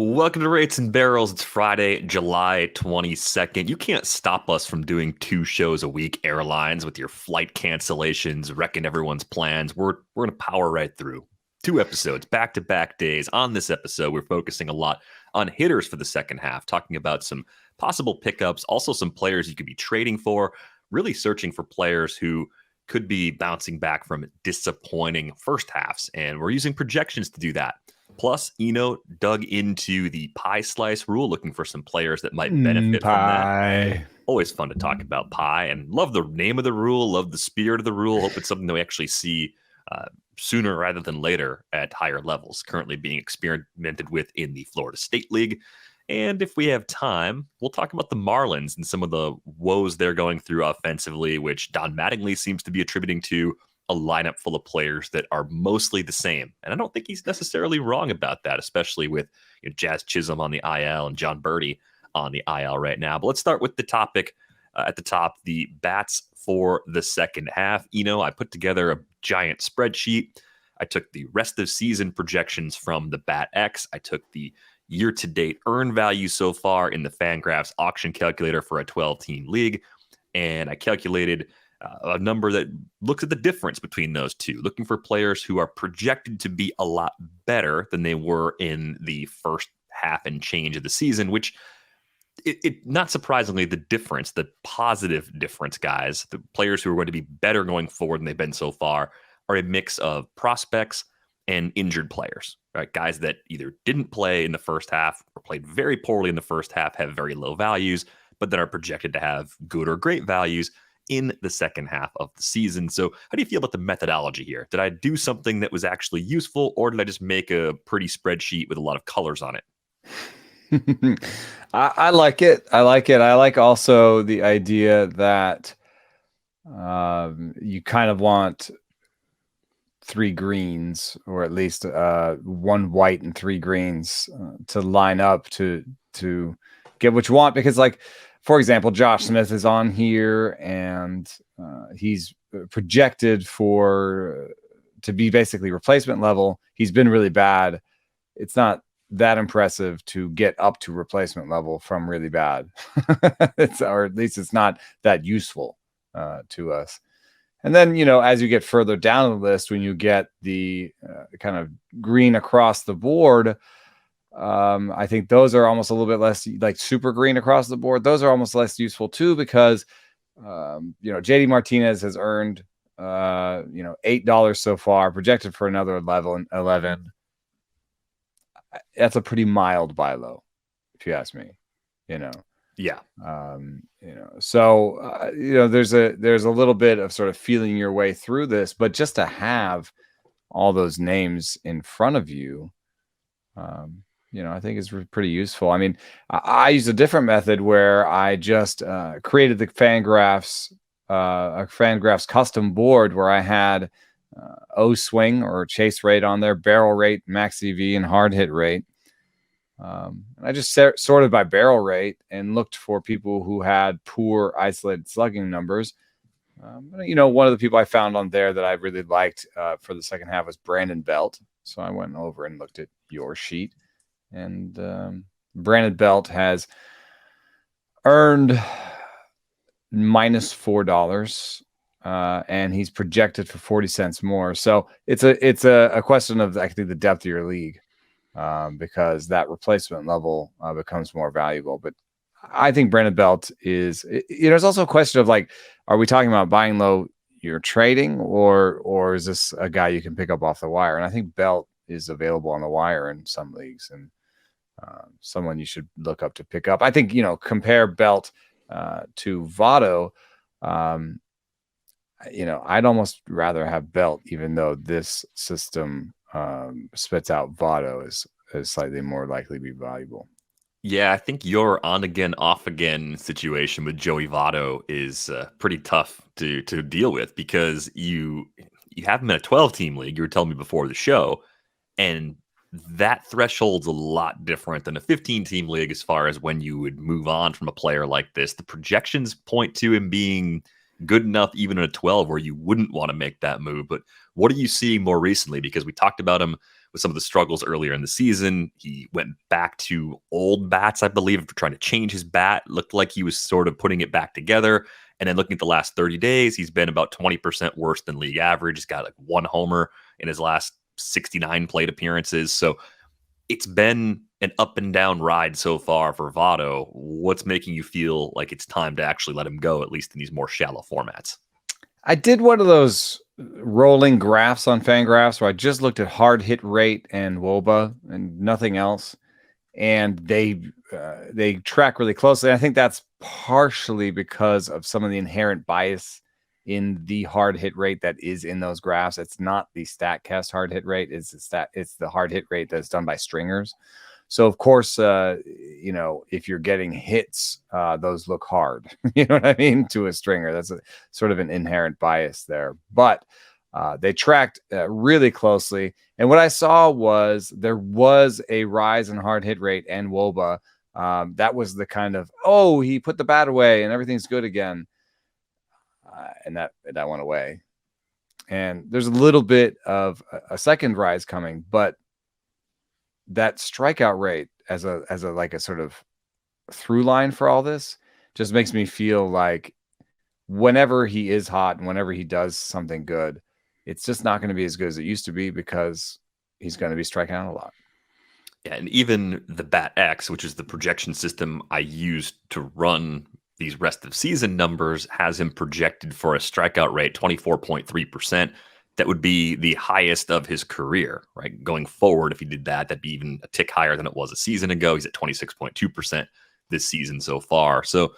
Welcome to Rates and Barrels. It's Friday, July 22nd. You can't stop us from doing 2 shows a week, airlines, with your flight cancellations, wrecking everyone's plans. We're going to power right through. 2 episodes, back-to-back days. On this episode, we're focusing a lot on hitters for the second half, talking about some possible pickups, also some players you could be trading for, really searching for players who could be bouncing back from disappointing first halves. And we're using projections to do that. Plus, Eno dug into the pie slice rule, looking for some players that might benefit from that. Always fun to talk about pie, and love the name of the rule, love the spirit of the rule. Hope it's something that we actually see sooner rather than later at higher levels, currently being experimented with in the Florida State League. And if we have time, we'll talk about the Marlins and some of the woes they're going through offensively, which Don Mattingly seems to be attributing to a lineup full of players that are mostly the same. And I don't think he's necessarily wrong about that, especially with Jazz Chisholm on the IL and Jon Berti on the IL right now. But let's start with the topic at the top, the bats for the second half. I put together a giant spreadsheet. I took the rest of season projections from the Bat X. I took the year-to-date earn value so far in the Fangraphs auction calculator for a 12-team league. And I calculated a number that looks at the difference between those two, looking for players who are projected to be a lot better than they were in the first half and change of the season, which not surprisingly, the difference, the positive difference, guys, the players who are going to be better going forward than they've been so far are a mix of prospects and injured players, right? Guys that either didn't play in the first half or played very poorly in the first half, have very low values, but that are projected to have good or great values in the second half of the season. So how do you feel about the methodology here? Did I do something that was actually useful, or did I just make a pretty spreadsheet with a lot of colors on it? I like it. I like also the idea that you kind of want 3 greens, or at least 1 white and 3 greens to line up to get what you want. Because, like, for example, Josh Smith is on here, and he's projected to be basically replacement level. He's been really bad. It's not that impressive to get up to replacement level from really bad. Or at least it's not that useful to us. And then, as you get further down the list, when you get the kind of green across the board, I think those are almost a little bit less, like super green across the board. Those are almost less useful too, because, JD Martinez has earned, $8 so far, projected for another 11. That's a pretty mild buy low, if you ask me, Yeah. So, there's a little bit of sort of feeling your way through this, but just to have all those names in front of you, I think is pretty useful. I mean, I used a different method where I just created the Fangraphs, a Fangraphs custom board where I had O swing or chase rate on there, barrel rate, max EV, and hard hit rate. And I just sorted by barrel rate and looked for people who had poor isolated slugging numbers. One of the people I found on there that I really liked for the second half was Brandon Belt. So I went over and looked at your sheet. And Brandon Belt has earned minus $4, and he's projected for 40 cents more. So it's a question of, I think, the depth of your league, because that replacement level becomes more valuable. But I think Brandon Belt is, it's also a question of, like, are we talking about buying low, you're trading, or is this a guy you can pick up off the wire? And I think Belt is available on the wire in some leagues, and someone you should look up to pick up. I think, compare Belt to Votto. I'd almost rather have Belt, even though this system spits out Votto as slightly more likely to be valuable. Yeah, I think your on again, off again situation with Joey Votto is pretty tough to deal with, because you have him in a 12-team league. You were telling me before the show, and that threshold's a lot different than a 15-team league as far as when you would move on from a player like this. The projections point to him being good enough even in a 12 where you wouldn't want to make that move. But what are you seeing more recently? Because we talked about him with some of the struggles earlier in the season. He went back to old bats, I believe, trying to change his bat. Looked like he was sort of putting it back together. And then looking at the last 30 days, he's been about 20% worse than league average. He's got like 1 homer in his last 69 plate appearances. So it's been an up and down ride so far for Votto. What's making you feel like it's time to actually let him go, at least in these more shallow formats? I did one of those rolling graphs on Fangraphs where I just looked at hard hit rate and WOBA and nothing else. And they track really closely. I think that's partially because of some of the inherent bias in the hard hit rate that is in those graphs. It's not the StatCast hard hit rate. It's the hard hit rate that's done by stringers. So of course, if you're getting hits, those look hard, you know what I mean? To a stringer, that's a sort of an inherent bias there, but they tracked really closely. And what I saw was there was a rise in hard hit rate and WOBA. That was the kind of, oh, he put the bat away and everything's good again. And that went away. And there's a little bit of a second rise coming, but that strikeout rate as a like a sort of through line for all this just makes me feel like whenever he is hot and whenever he does something good, it's just not going to be as good as it used to be because he's going to be striking out a lot. Yeah, and even the Bat X, which is the projection system I used to run these rest of season numbers, has him projected for a strikeout rate 24.3%. That would be the highest of his career, right? Going forward, if he did that, that'd be even a tick higher than it was a season ago. He's at 26.2% this season so far. So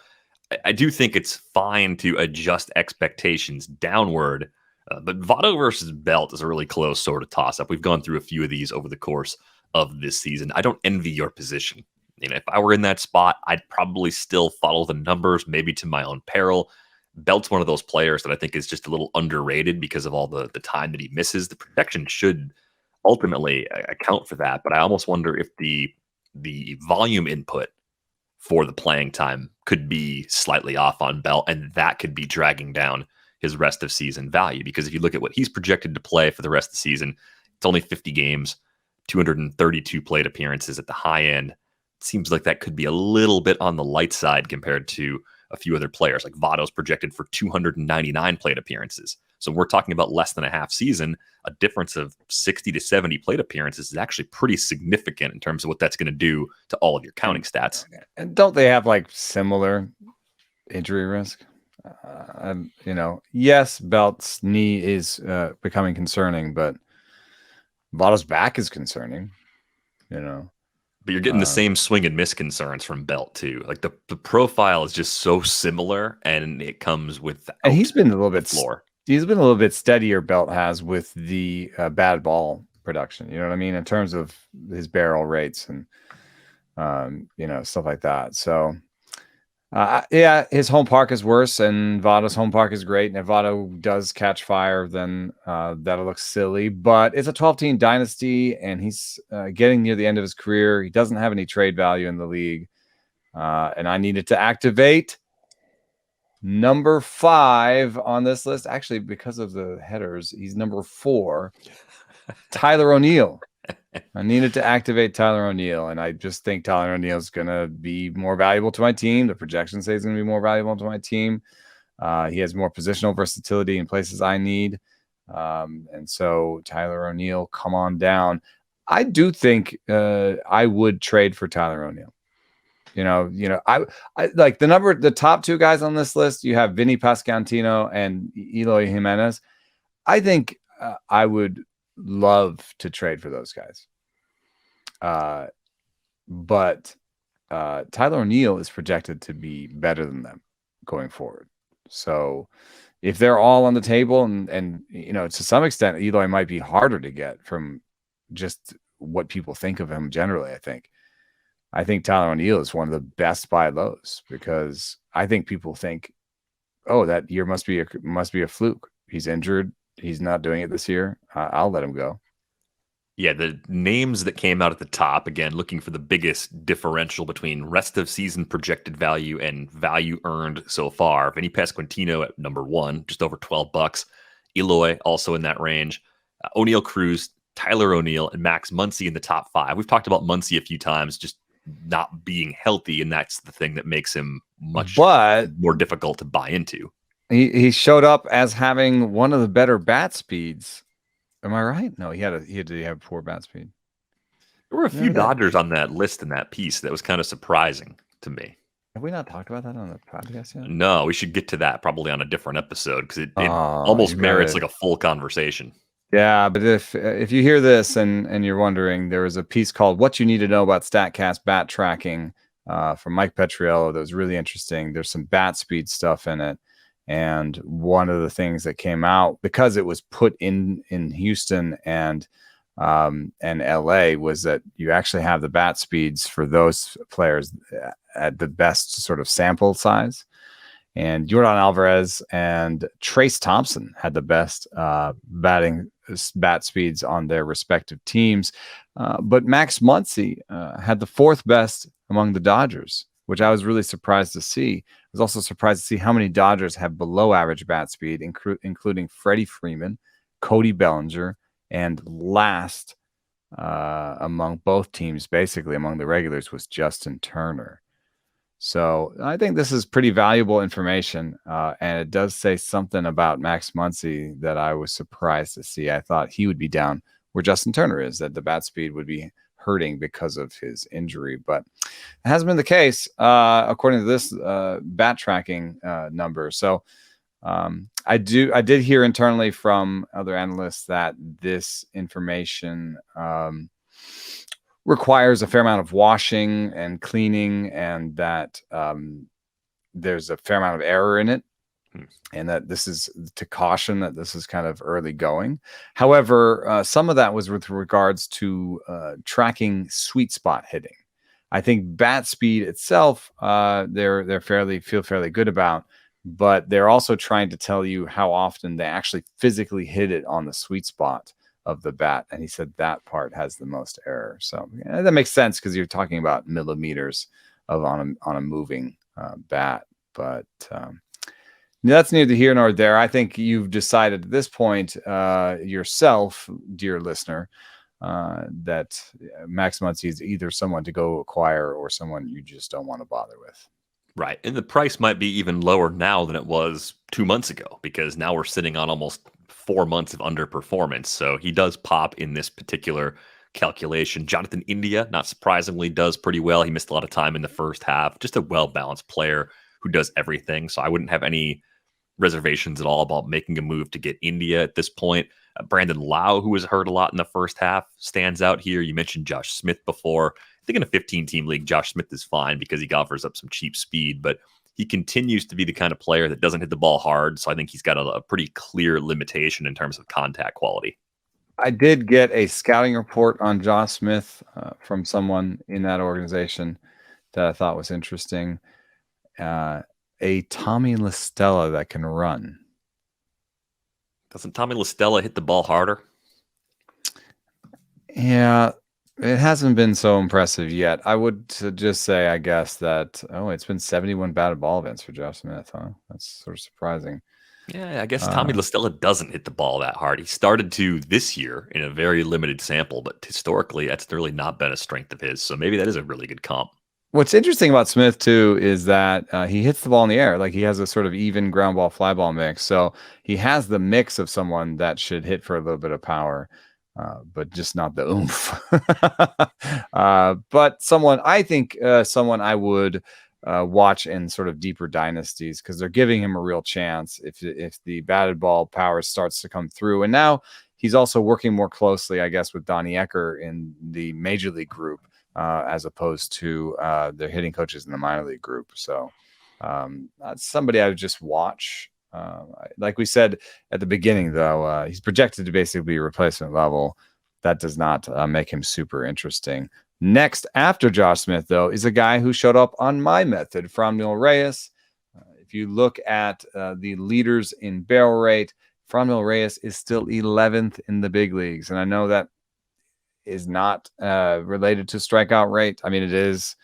I do think it's fine to adjust expectations downward. But Votto versus Belt is a really close sort of toss-up. We've gone through a few of these over the course of this season. I don't envy your position. If I were in that spot, I'd probably still follow the numbers, maybe to my own peril. Belt's one of those players that I think is just a little underrated because of all the time that he misses. The protection should ultimately account for that, but I almost wonder if the volume input for the playing time could be slightly off on Belt, and that could be dragging down his rest of season value. Because if you look at what he's projected to play for the rest of the season, it's only 50 games, 232 plate appearances at the high end. It seems like that could be a little bit on the light side compared to a few other players. Like Votto's projected for 299 plate appearances. So we're talking about less than a half season. A difference of 60 to 70 plate appearances is actually pretty significant in terms of what that's going to do to all of your counting stats. And don't they have like similar injury risk? Yes, Belt's knee is becoming concerning, but Votto's back is concerning, But you're getting the same swing and miss concerns from Belt too. Like the profile is just so similar, and it comes with. And he's been a little bit floor. He's been a little bit steadier. Belt has with the bad ball production. You know what I mean in terms of his barrel rates and stuff like that. So. His home park is worse, and Votto's home park is great. And if Votto does catch fire, then that'll look silly. But it's a 12-team dynasty, and he's getting near the end of his career. He doesn't have any trade value in the league, and I needed to activate number 5 on this list. Actually, because of the headers, he's number 4. Tyler O'Neill. I needed to activate Tyler O'Neill, and I just think Tyler O'Neill is going to be more valuable to my team. The projections say he's going to be more valuable to my team. He has more positional versatility in places I need. And so Tyler O'Neill, come on down. I do think I would trade for Tyler O'Neill. I like the top 2 guys on this list. You have Vinnie Pasquantino and Eloy Jimenez. I think I would love to trade for those guys. But Tyler O'Neill is projected to be better than them going forward. So if they're all on the table and to some extent, Eloy might be harder to get from just what people think of him generally. I think Tyler O'Neill is one of the best buy lows because I think people think, oh, that year must be a fluke. He's injured. He's not doing it this year. I'll let him go. Yeah, the names that came out at the top, again, looking for the biggest differential between rest of season projected value and value earned so far. Vinnie Pasquantino at number 1, just over $12. Eloy also in that range. O'Neill Cruz Tyler O'Neill, and Max Muncy in the top 5. We've talked about Muncy a few times, just not being healthy, and that's the thing that makes him much more difficult to buy into. He showed up as having one of the better bat speeds. Am I right? No, he had to have poor bat speed. There were a few Dodgers on that list in that piece that was kind of surprising to me. Have we not talked about that on the podcast yet? No, we should get to that probably on a different episode because it almost merits like a full conversation. Yeah, but if you hear this and you're wondering, there was a piece called "What You Need to Know About Statcast Bat Tracking" from Mike Petriello that was really interesting. There's some bat speed stuff in it, and one of the things that came out because it was put in Houston and LA was that you actually have the bat speeds for those players at the best sort of sample size. And Yordan Alvarez and Trace Thompson had the best bat speeds on their respective teams. But Max Muncy had the 4th best among the Dodgers, which I was really surprised to see. I was also surprised to see how many Dodgers have below average bat speed, including Freddie Freeman, Cody Bellinger, and last among both teams, basically among the regulars, was Justin Turner. So I think this is pretty valuable information, and it does say something about Max Muncy that I was surprised to see. I thought he would be down where Justin Turner is, that the bat speed would be hurting because of his injury, but it hasn't been the case according to this bat tracking number. So I did hear internally from other analysts that this information requires a fair amount of washing and cleaning, and that there's a fair amount of error in it, and that this is to caution that this is kind of early going. However, some of that was with regards to tracking sweet spot hitting. I think bat speed itself, they're feel fairly good about, but they're also trying to tell you how often they actually physically hit it on the sweet spot of the bat, and he said that part has the most error. So yeah, that makes sense because you're talking about millimeters of on a moving bat. But that's neither here nor there. I think you've decided at this point yourself, dear listener, that Max Muncy is either someone to go acquire or someone you just don't want to bother with. Right, and the price might be even lower now than it was 2 months ago, because now we're sitting on almost 4 months of underperformance. So he does pop in this particular calculation. Jonathan India, not surprisingly, does pretty well. He missed a lot of time in the first half. Just a well-balanced player who does everything. So I wouldn't have any reservations at all about making a move to get India at this point. Brandon Lau, who was hurt a lot in the first half, stands out here. You mentioned Josh Smith before. I think in a 15-team league, Josh Smith is fine because he offers up some cheap speed, but he continues to be the kind of player that doesn't hit the ball hard. So I think he's got a pretty clear limitation in terms of contact quality. I did get a scouting report on Josh Smith from someone in that organization that I thought was interesting. A Tommy La Stella that can run. Doesn't Tommy La Stella hit the ball harder? Yeah, it hasn't been so impressive yet. I would just say, I guess, that, it's been 71 batted ball events for Josh Smith, huh? That's sort of surprising. Yeah, I guess Tommy La Stella doesn't hit the ball that hard. He started to this year in a very limited sample, but historically, that's really not been a strength of his. So maybe that is a really good comp. What's interesting about Smith, too, is that he hits the ball in the air. Like, he has a sort of even ground ball, fly ball mix. So he has the mix of someone that should hit for a little bit of power, but just not the oomph. But someone I would watch in sort of deeper dynasties, because they're giving him a real chance if the batted ball power starts to come through. And now he's also working more closely, I guess, with Donnie Ecker in the major league group, as opposed to their hitting coaches in the minor league group. So that's somebody I would just watch. Like we said at the beginning, though, he's projected to basically be replacement level. That does not make him super interesting. Next, after Josh Smith, though, is a guy who showed up on my method, Franmil Reyes. If you look at the leaders in barrel rate, Franmil Reyes is still 11th in the big leagues. And I know that is not related to strikeout rate. I mean, it is.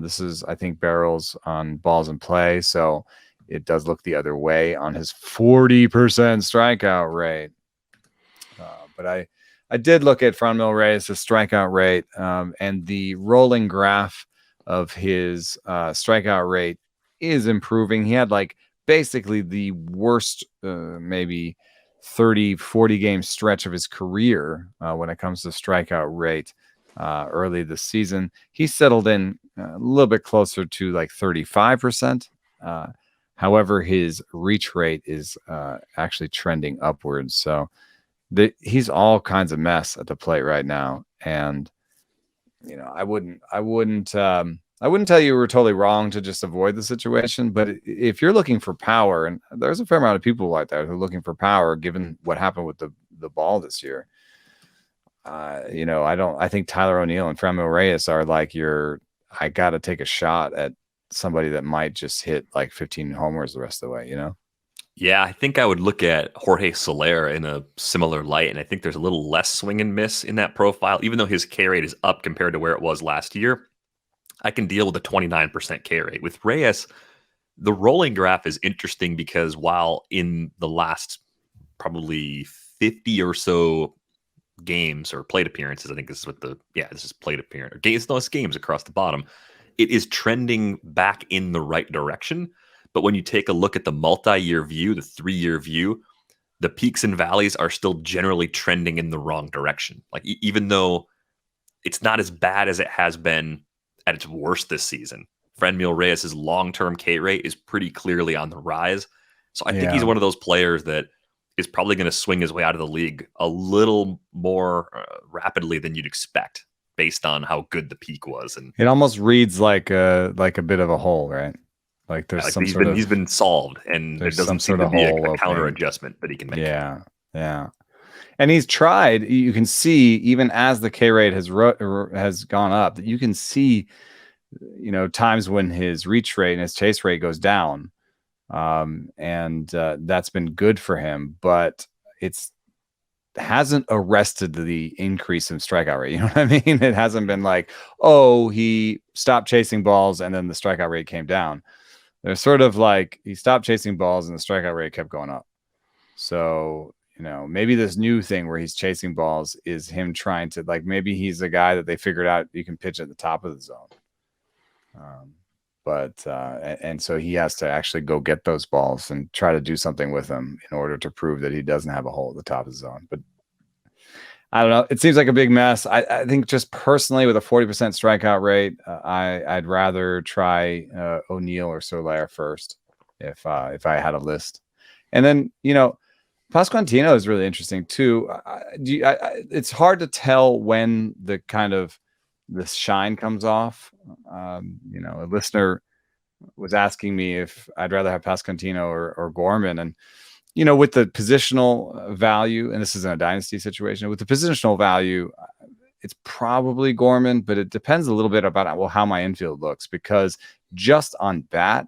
This is, I think, barrels on balls in play. So it does look the other way on his 40% strikeout rate. But I did look at Franmil Reyes' strikeout rate, and the rolling graph of his strikeout rate is improving. He had like basically the worst, maybe 30, 40 game stretch of his career when it comes to strikeout rate early this season. He settled in a little bit closer to like 35%. However, his reach rate is actually trending upwards. So he's all kinds of mess at the plate right now. And, I wouldn't tell you we're totally wrong to just avoid the situation. But if you're looking for power, and there's a fair amount of people like that who are looking for power, given what happened with the ball this year, I think Tyler O'Neill and Franmil Reyes are like I got to take a shot at somebody that might just hit like 15 homers the rest of the way, Yeah, I think I would look at Jorge Soler in a similar light, and I think there's a little less swing and miss in that profile. Even though his K rate is up compared to where it was last year, I can deal with a 29% K rate. With Reyes, the rolling graph is interesting because while in the last probably 50 or so games or plate appearances, I think this is this is plate appearance, or games, no, it's games across the bottom, it is trending back in the right direction. But when you take a look at the multi-year view, the 3-year view, the peaks and valleys are still generally trending in the wrong direction. Like even though it's not as bad as it has been at its worst this season, Franmil Reyes' long-term K rate is pretty clearly on the rise. So I think he's one of those players that is probably going to swing his way out of the league a little more rapidly than you'd expect based on how good the peak was. And it almost reads like a bit of a hole, right? Like there's he's been solved, and there doesn't seem to be a counter adjustment that he can make. Yeah. And he's tried. You can see even as the K rate has gone up, that you can see, times when his reach rate and his chase rate goes down, and that's been good for him. But it's hasn't arrested the increase in strikeout rate. You know what I mean? It hasn't been like, oh, he stopped chasing balls and then the strikeout rate came down. They're sort of like he stopped chasing balls and the strikeout rate kept going up. So, maybe this new thing where he's chasing balls is him trying to, like, maybe he's a guy that they figured out you can pitch at the top of the zone. And so he has to actually go get those balls and try to do something with them in order to prove that he doesn't have a hole at the top of the zone. But I don't know. It seems like a big mess. I think just personally with a 40% strikeout rate, I'd rather try O'Neill or Soler first if I had a list. And then, Pasquantino is really interesting too. It's hard to tell when the kind of the shine comes off. A listener was asking me if I'd rather have Pasquantino or Gorman, and with the positional value, and this isn't a dynasty situation, with the positional value, it's probably Gorman, but it depends a little bit about how my infield looks, because just on bat,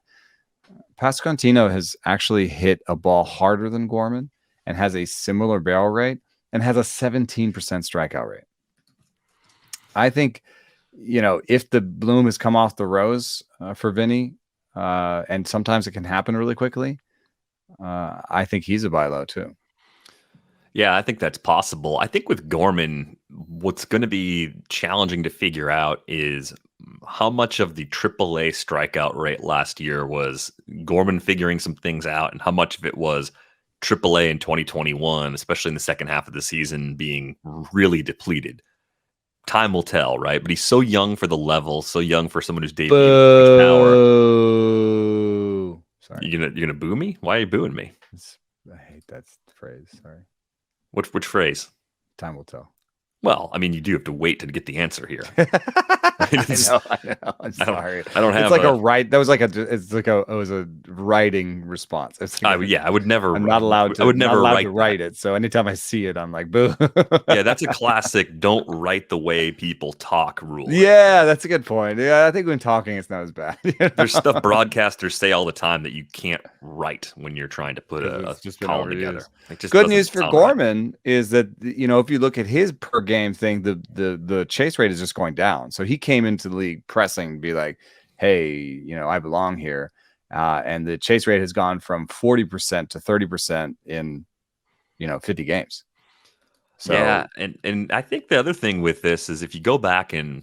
Pasquantino has actually hit a ball harder than Gorman and has a similar barrel rate and has a 17% strikeout rate. I think, if the bloom has come off the rose for Vinnie, and sometimes it can happen really quickly, I think he's a buy low too. Yeah, I think that's possible. I think with Gorman, what's going to be challenging to figure out is how much of the AAA strikeout rate last year was Gorman figuring some things out, and how much of it was AAA in 2021, especially in the second half of the season, being really depleted. Time will tell, right? But he's so young for the level, so young for someone who's debuted power. Sorry, you're gonna boo me? Why are you booing me? I hate that phrase. Sorry. Which phrase? Time will tell. Well, I mean, you do have to wait to get the answer here. I know. I'm sorry. I don't have. It's like a right. That was like it was a writing response. It's like I would never. I'm not allowed to. I would never write it. So anytime I see it, I'm like, boo. Yeah, that's a classic. Don't write the way people talk rule. Yeah, that's a good point. Yeah, I think when talking, it's not as bad. There's stuff broadcasters say all the time that you can't write when you're trying to put a column together. Good news for Gorman is that if you look at his per game thing, the chase rate is just going down. So he came into the league pressing to be like, hey, I belong here. And the chase rate has gone from 40% to 30% in, 50 games. Yeah, So, and I think the other thing with this is if you go back and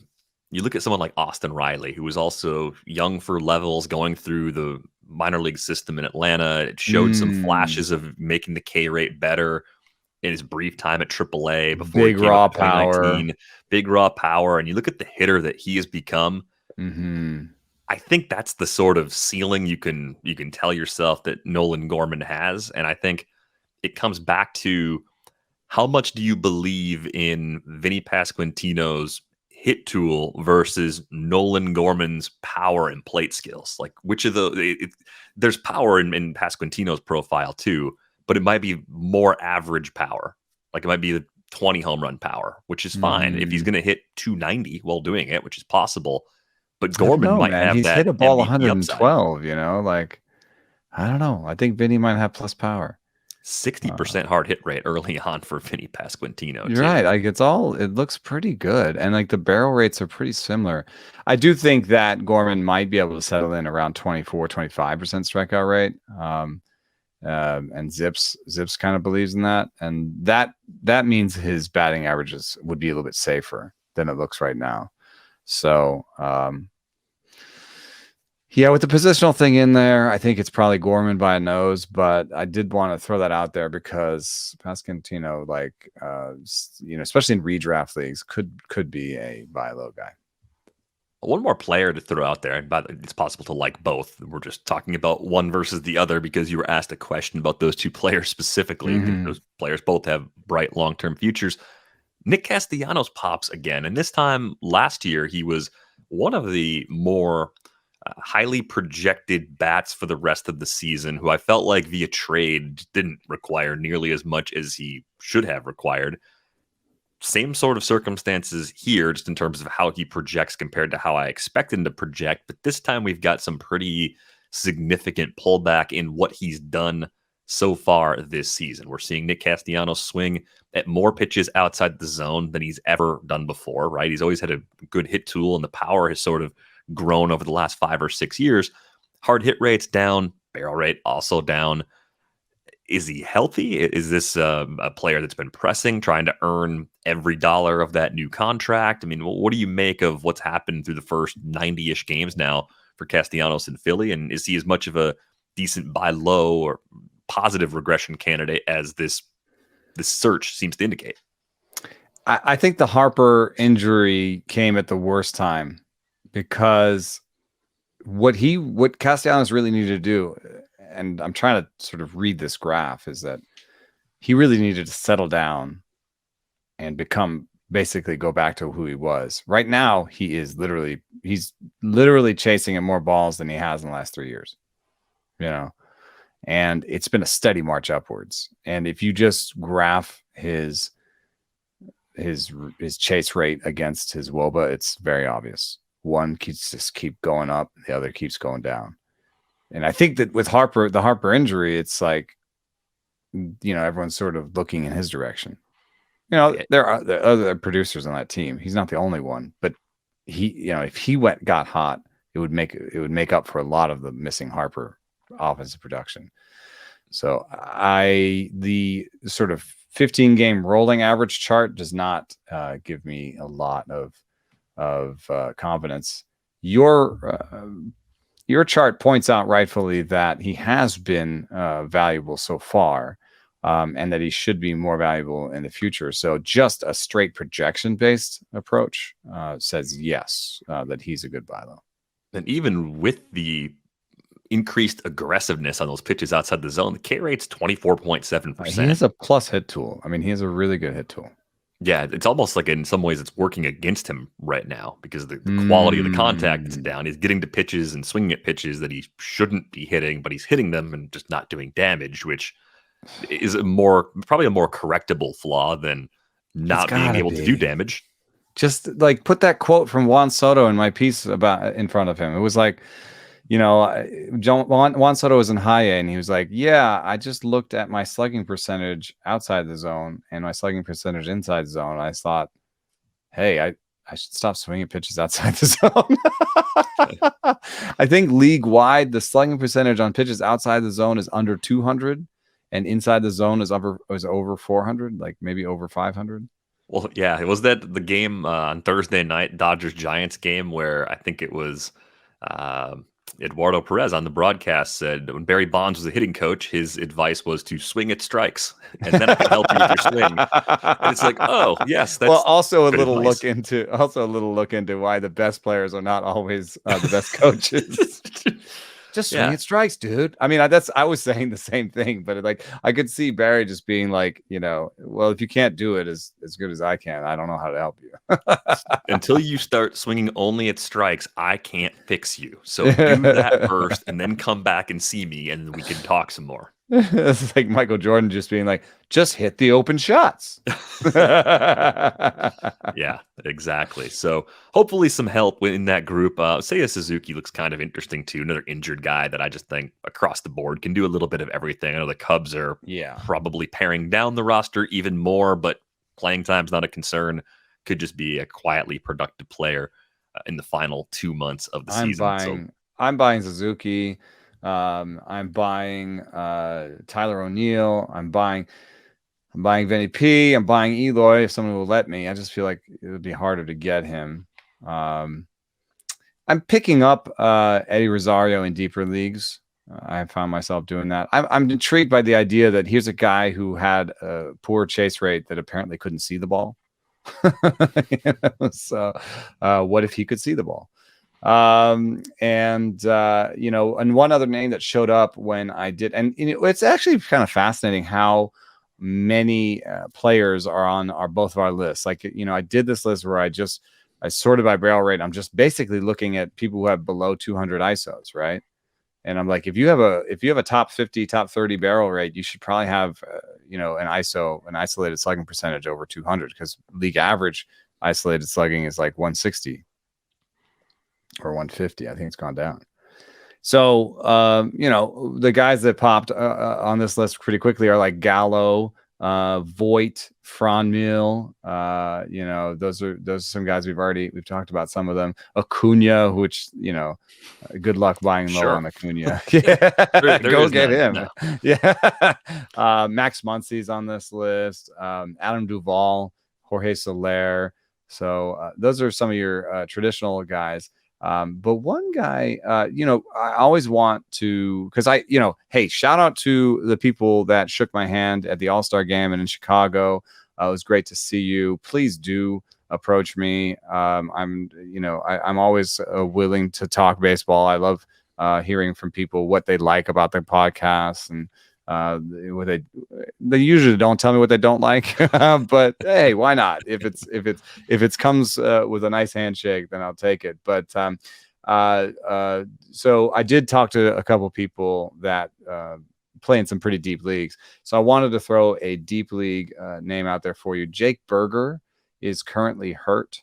you look at someone like Austin Riley, who was also young for levels, going through the minor league system in Atlanta. It showed some flashes of making the K rate better in his brief time at AAA before he big came up raw in power. 2019. Big raw power, and you look at the hitter that he has become. Hmm. I think that's the sort of ceiling you can tell yourself that Nolan Gorman has, and I think it comes back to how much do you believe in Vinnie Pasquantino's hit tool versus Nolan Gorman's power and plate skills? Like, which of there's power in Pasquantino's profile too, but it might be more average power. Like, it might be the 20 home run power, which is fine if he's Hmm. going to hit 290 while doing it, which is possible. But I don't Gorman know, might man. have He's hit that a ball MVP upside. 112, like, I don't know. I think Vinny might have plus power. 60% hard hit rate early on for Vinnie Pasquantino You're too. right. Like it looks pretty good. And like the barrel rates are pretty similar. I do think that Gorman might be able to settle in around 24-25% strikeout rate. And Zips kind of believes in that. And that means his batting averages would be a little bit safer than it looks right now. So yeah, with the positional thing in there, I think it's probably Gorman by a nose, but I did want to throw that out there because Pasquantino, especially in redraft leagues, could be a buy low guy. One more player to throw out there, and it's possible to like both. We're just talking about one versus the other because you were asked a question about those two players specifically. Mm-hmm. Those players both have bright long-term futures. Nick Castellanos pops again, and this time last year he was one of the more highly projected bats for the rest of the season, who I felt like via trade didn't require nearly as much as he should have required. Same sort of circumstances here, just in terms of how he projects compared to how I expected him to project. But this time we've got some pretty significant pullback in what he's done so far this season. We're seeing Nick Castellanos swing at more pitches outside the zone than he's ever done before, right? He's always had a good hit tool, and the power has sort of grown over the last 5 or 6 years. Hard hit rate's down, barrel rate also down. Is he healthy? Is this a player that's been pressing, trying to earn every dollar of that new contract? I mean, what do you make of what's happened through the first 90-ish games now for Castellanos in Philly? And is he as much of a decent buy low or positive regression candidate as this search seems to indicate? I think the Harper injury came at the worst time because what Castellanos really needed to do, and I'm trying to sort of read this graph, is that he really needed to settle down and basically go back to who he was. Right now, he's literally chasing at more balls than he has in the last 3 years, and it's been a steady march upwards. And if you just graph his chase rate against his WOBA, it's very obvious. One keeps going up, the other keeps going down. And I think that with the Harper injury, it's like, everyone's sort of looking in his direction. There are other producers on that team. He's not the only one, but he, if he got hot, it would make up for a lot of the missing Harper offensive production. So the sort of 15 game rolling average chart does not give me a lot of confidence. Your chart points out rightfully that he has been valuable so far, and that he should be more valuable in the future. So just a straight projection-based approach says yes, that he's a good buy low. And even with the increased aggressiveness on those pitches outside the zone, the K rate's 24.7%. He has a plus hit tool. I mean, he has a really good hit tool. Yeah, it's almost like in some ways it's working against him right now because the quality of the contact is down. He's getting to pitches and swinging at pitches that he shouldn't be hitting, but he's hitting them and just not doing damage, which is probably a more correctable flaw than not being able to do damage. Just like put that quote from Juan Soto in my piece in front of him. It was like, Juan Soto was in high A, and he was like, yeah, I just looked at my slugging percentage outside the zone and my slugging percentage inside the zone. I thought, hey, I should stop swinging pitches outside the zone. I think league wide, the slugging percentage on pitches outside the zone is under 200. and inside the zone is over 400, like maybe over 500. Well, yeah, it was the game on Thursday night, Dodgers Giants game, where I think it was uh, Eduardo Perez on the broadcast said when Barry Bonds was a hitting coach, his advice was to swing at strikes, and then I can help you with your swing. And it's like, oh yes, that's well, also a good little advice. look into why the best players are not always the best coaches. Just swing at strikes, dude. I mean, I was saying the same thing, but like I could see Barry just being like, well, if you can't do it as good as I can, I don't know how to help you. Until you start swinging only at strikes, I can't fix you. So do that first, and then come back and see me, and we can talk some more. It's like Michael Jordan just being like, just hit the open shots. Yeah, exactly. So hopefully some help in that group. Seiya Suzuki looks kind of interesting too. Another injured guy that I just think across the board can do a little bit of everything. I know the Cubs are probably paring down the roster even more, but playing time's not a concern. Could just be a quietly productive player in the final 2 months of the season. I'm buying Suzuki. I'm buying Tyler O'Neill. I'm buying Vinnie P. I'm buying Eloy if someone will let me. I just feel like it would be harder to get him. I'm picking up Eddie Rosario in deeper leagues. I found myself doing that. I'm intrigued by the idea that here's a guy who had a poor chase rate that apparently couldn't see the ball. So what if he could see the ball? And one other name that showed up when I did, and it's actually kind of fascinating how many players are on both of our lists. Like, I did this list where I sorted by barrel rate. I'm just basically looking at people who have below 200 ISOs, right? And I'm like, if you have a top 50, top 30 barrel rate, you should probably have, an isolated slugging percentage over 200, because league average isolated slugging is like 160 or 150. I think it's gone down. So, the guys that popped on this list pretty quickly are like Gallo, Voit, Franmil. Those are some guys we've talked about some of them. Acuna, which, good luck buying low on Acuna. Go get him. No. Yeah. Max Muncy's on this list. Adam Duvall, Jorge Soler. So those are some of your traditional guys. But one guy, I always want to, because hey, shout out to the people that shook my hand at the All-Star game and in Chicago. It was great to see you. Please do approach me. I'm always willing to talk baseball. I love hearing from people what they like about their podcasts, and they usually don't tell me what they don't like, but hey, why not? If it comes with a nice handshake, then I'll take it. But so I did talk to a couple people that play in some pretty deep leagues. So I wanted to throw a deep league name out there for you. Jake Berger is currently hurt,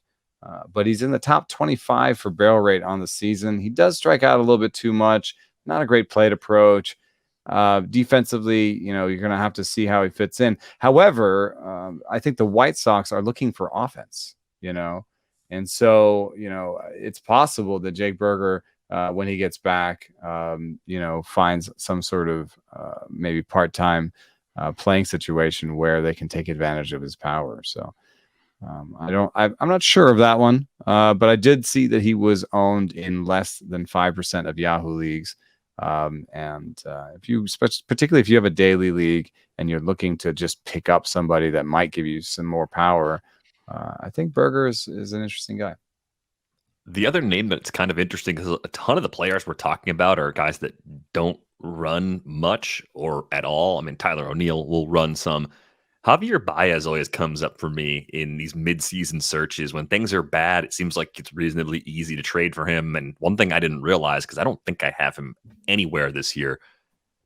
but he's in the top 25 for barrel rate on the season. He does strike out a little bit too much. Not a great plate approach. Defensively, you're going to have to see how he fits in. However, I think the White Sox are looking for offense, and so, it's possible that Jake Berger, when he gets back, finds some sort of maybe part-time playing situation where they can take advantage of his power. So I'm not sure of that one, but I did see that he was owned in less than 5% of Yahoo leagues. Particularly if you have a daily league and you're looking to just pick up somebody that might give you some more power, I think Berger is an interesting guy. The other name that's kind of interesting, because a ton of the players we're talking about are guys that don't run much or at all. I mean, Tyler O'Neill will run some. Javier Baez always comes up for me in these mid-season searches. When things are bad, it seems like it's reasonably easy to trade for him. And one thing I didn't realize, because I don't think I have him anywhere this year,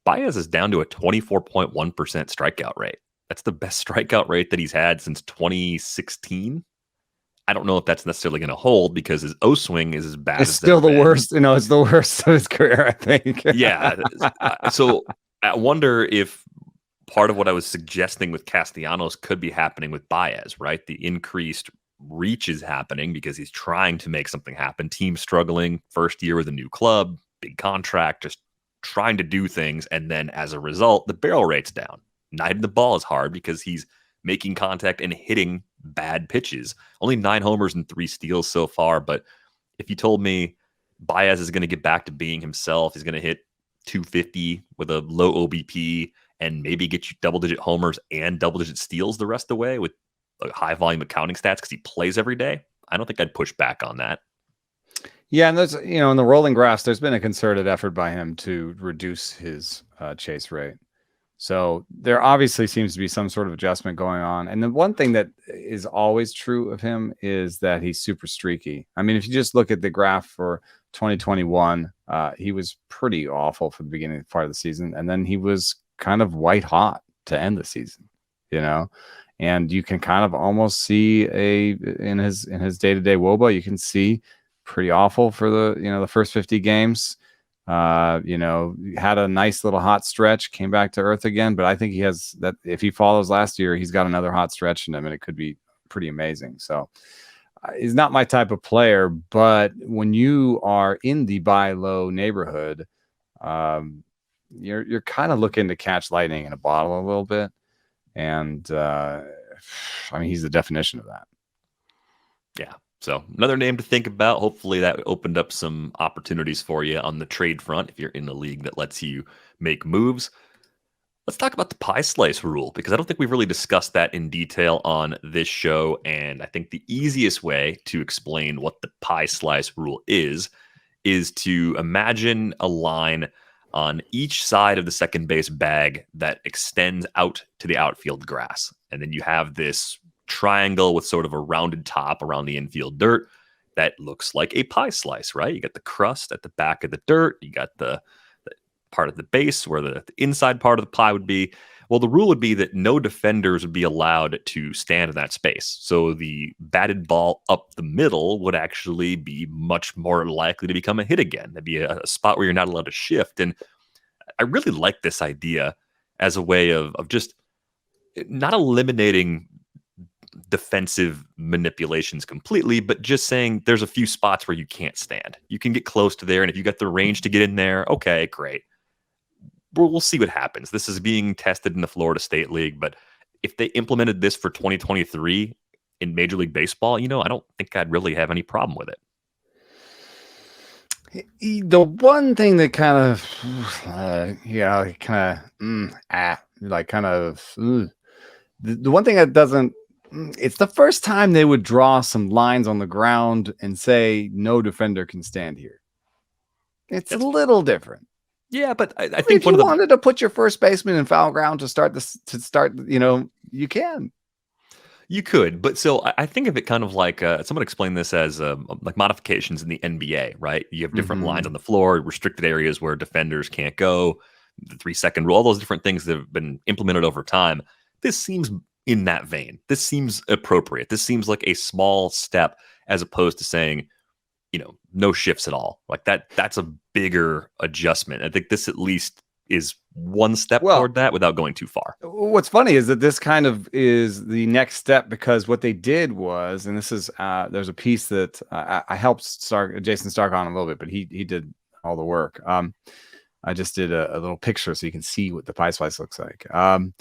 Baez is down to a 24.1% strikeout rate. That's the best strikeout rate that he's had since 2016. I don't know if that's necessarily going to hold, because his O swing is as bad. It's still the worst. It's the worst of his career, I think. Yeah. So I wonder if part of what I was suggesting with Castellanos could be happening with Baez, right? The increased reach is happening because he's trying to make something happen. Team struggling, first year with a new club, big contract, just trying to do things, and then as a result, the barrel rate's down. Not hitting the ball is hard because he's making contact and hitting bad pitches. Only 9 homers and 3 steals so far, but if you told me Baez is going to get back to being himself, he's going to hit 250 with a low OBP and maybe get you double-digit homers and double-digit steals the rest of the way with high volume accounting stats because he plays every day, I don't think I'd push back on that. Yeah, and there's, in the rolling graphs, there's been a concerted effort by him to reduce his chase rate. So there obviously seems to be some sort of adjustment going on. And the one thing that is always true of him is that he's super streaky. I mean, if you just look at the graph for 2021, he was pretty awful for the beginning part of the season. And then he was kind of white hot to end the season, and you can kind of almost see in his day-to-day WOBA, you can see pretty awful for the first 50 games. Had a nice little hot stretch, came back to earth again, but I think he has that. If he follows last year, he's got another hot stretch in him, and it could be pretty amazing. So he's not my type of player, but when you are in the buy low neighborhood, you're kind of looking to catch lightning in a bottle a little bit. And he's the definition of that. Yeah. So another name to think about. Hopefully that opened up some opportunities for you on the trade front if you're in a league that lets you make moves. Let's talk about the pie slice rule, because I don't think we've really discussed that in detail on this show. And I think the easiest way to explain what the pie slice rule is to imagine a line on each side of the second base bag that extends out to the outfield grass. And then you have this triangle with sort of a rounded top around the infield dirt that looks like a pie slice, right? You got the crust at the back of the dirt. You got the part of the base where the inside part of the pie would be. Well, the rule would be that no defenders would be allowed to stand in that space. So the batted ball up the middle would actually be much more likely to become a hit again. That'd be a spot where you're not allowed to shift. And I really like this idea as a way of just not eliminating defensive manipulations completely, but just saying there's a few spots where you can't stand. You can get close to there, and if you got the range to get in there, okay, great. We'll see what happens. This is being tested in the Florida State League, but if they implemented this for 2023 in Major League Baseball, I don't think I'd really have any problem with it. The one thing that the one thing that doesn't, it's the first time they would draw some lines on the ground and say no defender can stand here. It's a little different. Yeah, but I think if you wanted to put your first baseman in foul ground to start, you can. You could, but so I think of it kind of like someone explained this as like modifications in the NBA, right? You have different lines on the floor, restricted areas where defenders can't go, the 3-second rule, all those different things that have been implemented over time. This seems in that vein. This seems appropriate. This seems like a small step as opposed to saying, no shifts at all. Like that's a bigger adjustment. I think this at least is one step toward that without going too far. What's funny is that this kind of is the next step, because what they did was, and this is, there's a piece that I helped Jason Stark on a little bit, but he did all the work. I just did a little picture so you can see what the pie slice looks like. And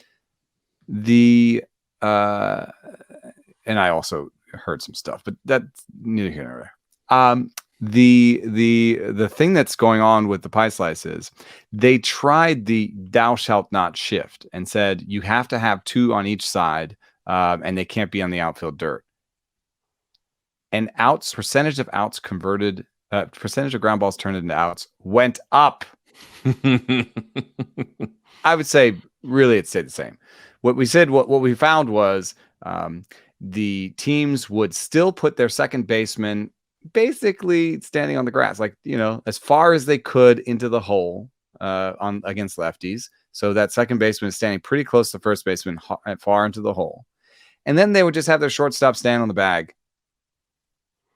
I also heard some stuff, but that's neither here nor there. The thing that's going on with the pie slice is they tried the thou shalt not shift and said you have to have 2 on each side, and they can't be on the outfield dirt. And percentage of outs converted, percentage of ground balls turned into outs went up. I would say really it stayed the same. What we found was the teams would still put their second baseman basically standing on the grass, like, as far as they could into the hole against lefties. So that second baseman is standing pretty close to first baseman, far into the hole. And then they would just have their shortstop stand on the bag,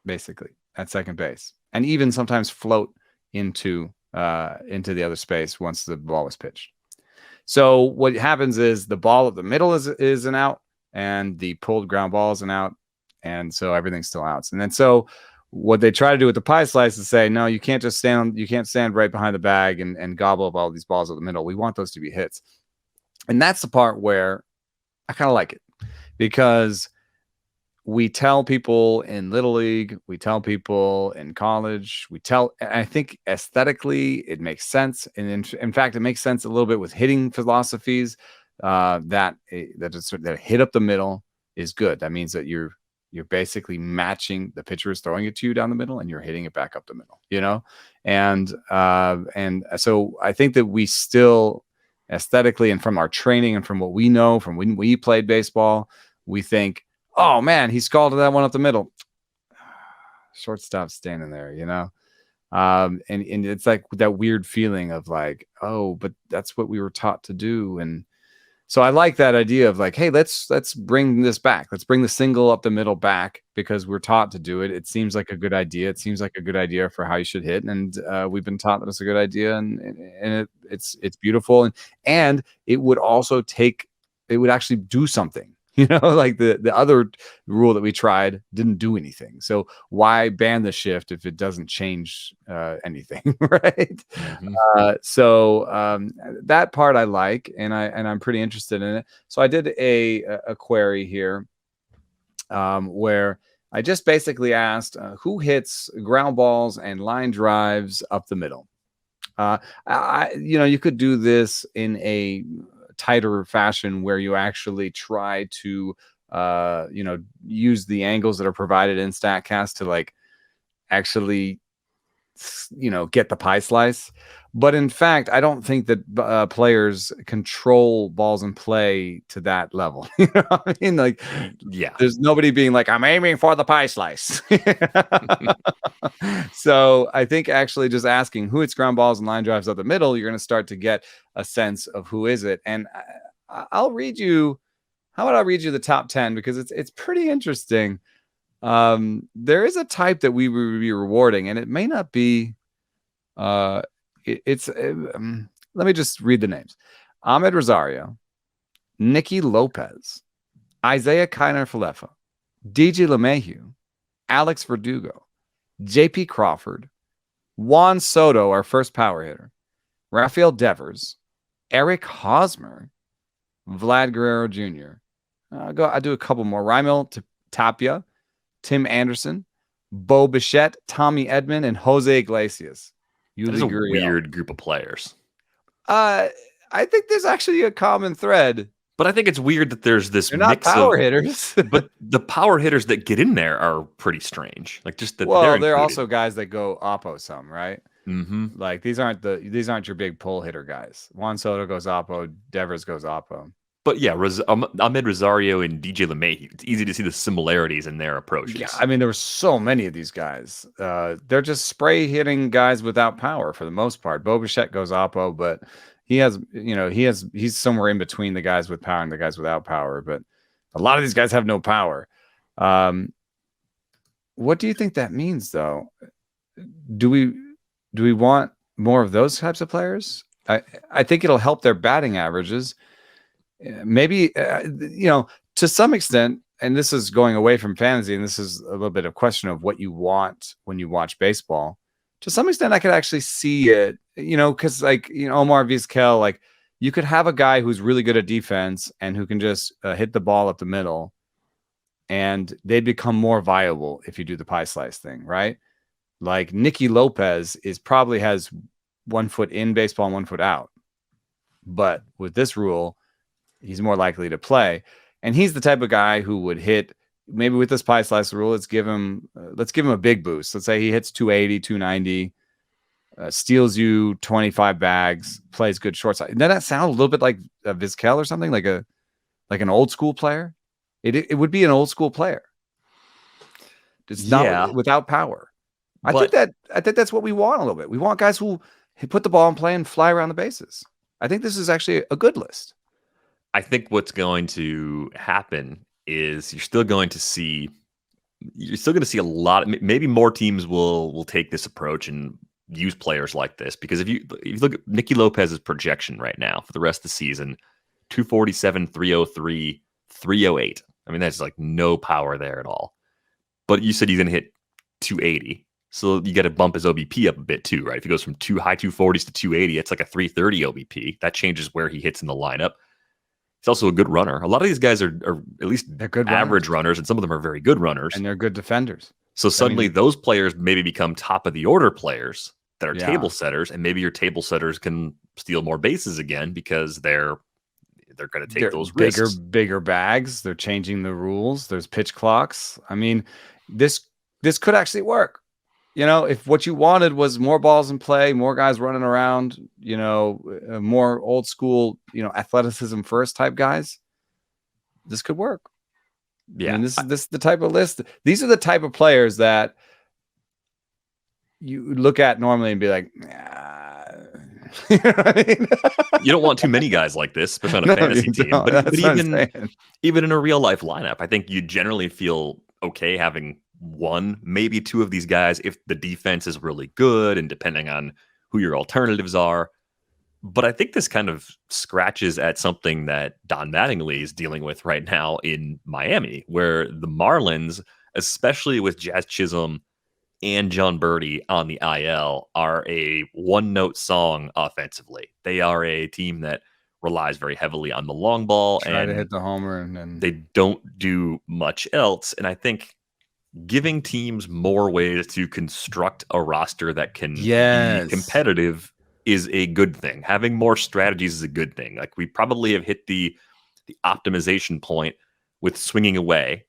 basically, at second base. And even sometimes float into the other space once the ball was pitched. So what happens is the ball at the middle is an out, and the pulled ground ball is an out. And so everything's still outs. And then so what they try to do with the pie slice is say, no, you can't just stand right behind the bag and gobble up all these balls at the middle. We want those to be hits. And that's the part where I kind of like it, because we tell people in Little League, we tell people in college, I think aesthetically it makes sense. And in fact, it makes sense a little bit with hitting philosophies, that hit up the middle is good. That means that you're basically matching the pitcher is throwing it to you down the middle and you're hitting it back up the middle, and so I think that we still aesthetically and from our training and from what we know from when we played baseball, we think, oh man, he scalded that one up the middle. Shortstop standing there, and it's like that weird feeling of like, oh, but that's what we were taught to do. And so I like that idea of like, hey, let's bring this back. Let's bring the single up the middle back because we're taught to do it. It seems like a good idea. It seems like a good idea for how you should hit, and we've been taught that it's a good idea, and it's beautiful, and it would also it would actually do something. Like the other rule that we tried didn't do anything. So why ban the shift if it doesn't change anything, right? Mm-hmm. So that part I like, and I'm pretty interested in it. So I did a query here where I just basically asked who hits ground balls and line drives up the middle. You could do this in a tighter fashion where you actually try to use the angles that are provided in StatCast to like actually get the pie slice. But in fact, I don't think that players control balls in play to that level. You know what I mean? Like, yeah, there's nobody being like, I'm aiming for the pie slice. So I think actually just asking who hits ground balls and line drives up the middle, you're going to start to get a sense of who is it. And I'll read you. How about I read you the top 10, because it's pretty interesting. There is a type that we would be rewarding, and it may not be. Let me just read the names: Ahmed Rosario, Nicky Lopez, Isaiah Kiner-Falefa, DJ LeMahieu, Alex Verdugo, JP Crawford, Juan Soto, our first power hitter, Rafael Devers, Eric Hosmer, Vlad Guerrero Jr. I'll do a couple more: Raimel Tapia, Tim Anderson, Bo Bichette, Tommy Edman, and Jose Iglesias. That is a weird group of players. I think there's actually a common thread. But I think it's weird that there's this They're not power hitters. But the power hitters that get in there are pretty strange. Like just that. Well, they're also guys that go oppo some, right? Mm-hmm. Like these aren't your big pull hitter guys. Juan Soto goes oppo, Devers goes oppo. But yeah, Ahmed Rosario and DJ LeMahieu, it's easy to see the similarities in their approaches. Yeah, I mean, there were so many of these guys. They're just spray hitting guys without power for the most part. Bo Bichette goes oppo, but he's somewhere in between the guys with power and the guys without power. But a lot of these guys have no power. What do you think that means, though? Do we want more of those types of players? I think it'll help their batting averages. Maybe, to some extent, and this is going away from fantasy, and this is a little bit of question of what you want when you watch baseball. To some extent, I could actually see it, because Omar Vizquel, like you could have a guy who's really good at defense and who can just hit the ball up the middle, and they'd become more viable if you do the pie slice thing, right? Like Nicky Lopez probably has 1 foot in baseball and 1 foot out, but with this rule, he's more likely to play. And he's the type of guy who would hit, maybe with this pie slice rule, let's give him a big boost. Let's say he hits 280, 290, steals you 25 bags, plays good shortstop. Doesn't that sound a little bit like a Vizquel or something, like an old school player? It would be an old school player. It's not without power. I think that's what we want a little bit. We want guys who put the ball in play and fly around the bases. I think this is actually a good list. I think what's going to happen is you're still going to see a lot. Maybe more teams will take this approach and use players like this, because if you look at Nicky Lopez's projection right now for the rest of the season, 247, 303, 308. I mean, that's like no power there at all. But you said he's going to hit 280. So you got to bump his OBP up a bit too, right? If he goes from high 240s to 280, it's like a 330 OBP. That changes where he hits in the lineup. He's also a good runner. A lot of these guys are at least They're good average runners, and some of them are very good runners. And they're good defenders. So suddenly those players maybe become top of the order players that are Yeah. table setters, and maybe your table setters can steal more bases again because they're going to take those risks. Bigger bags. They're changing the rules. There's pitch clocks. I mean, this could actually work. You know, if what you wanted was more balls in play, more guys running around, you know, more old school, you know, athleticism first type guys, this could work. Yeah. I mean, this is the type of list. These are the type of players that you look at normally and be like, you know what I mean? You don't want too many guys like this, especially on a fantasy team. But even in a real life lineup, I think you generally feel okay having one, maybe two of these guys if the defense is really good and depending on who your alternatives are. But I think this kind of scratches at something that Don Mattingly is dealing with right now in Miami, where the Marlins, especially with Jazz Chisholm and Jon Berti on the IL, are a one-note song offensively. They are a team that relies very heavily on the long ball. Try to hit the homer. And they don't do much else. And I think giving teams more ways to construct a roster that can be competitive is a good thing. Having more strategies is a good thing. Like, we probably have hit the optimization point with swinging away,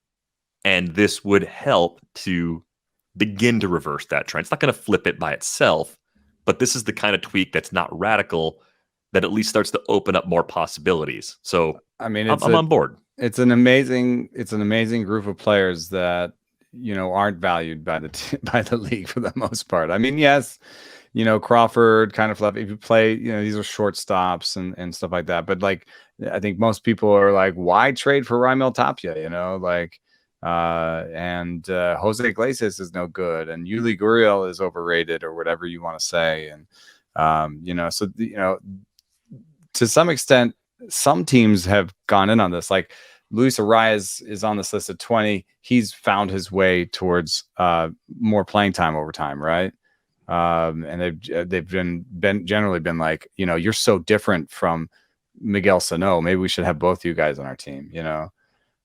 and this would help to begin to reverse that trend. It's not going to flip it by itself, but this is the kind of tweak that's not radical, that at least starts to open up more possibilities. So I mean, I'm on board. It's an amazing group of players that, you know, aren't valued by the league for the most part. I mean, yes, you know, Crawford kind of fluffy. If you play, you know, these are shortstops and stuff like that. But like, I think most people are like, why trade for Raimel Tapia? You know, like, and Jose Iglesias is no good, and Yuli Gurriel is overrated, or whatever you want to say. And you know, so you know, to some extent, some teams have gone in on this. Like, Luis Arias is on this list at 20. He's found his way towards more playing time over time, right? And they've been generally been like, you know, you're so different from Miguel Sano. Maybe we should have both you guys on our team, you know.